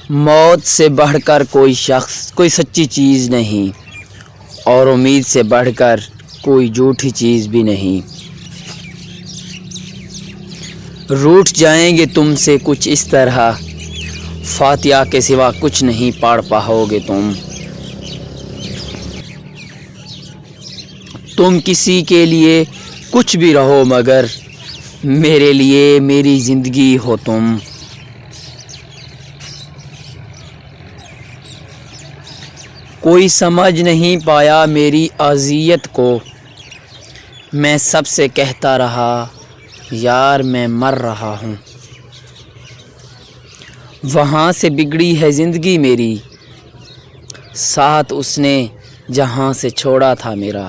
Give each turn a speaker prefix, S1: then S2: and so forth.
S1: موت سے بڑھ کر کوئی شخص کوئی سچی چیز نہیں، اور امید سے بڑھ کر کوئی جھوٹی چیز بھی نہیں۔ روٹھ جائیں گے تم سے کچھ اس طرح، فاتحہ کے سوا کچھ نہیں پڑھ پاؤ گے تم۔ تم کسی کے لیے کچھ بھی رہو مگر میرے لیے میری زندگی ہو تم۔ کوئی سمجھ نہیں پایا میری اذیت کو، میں سب سے کہتا رہا یار میں مر رہا ہوں۔ وہاں سے بگڑی ہے زندگی میری، ساتھ اس نے جہاں سے چھوڑا تھا میرا۔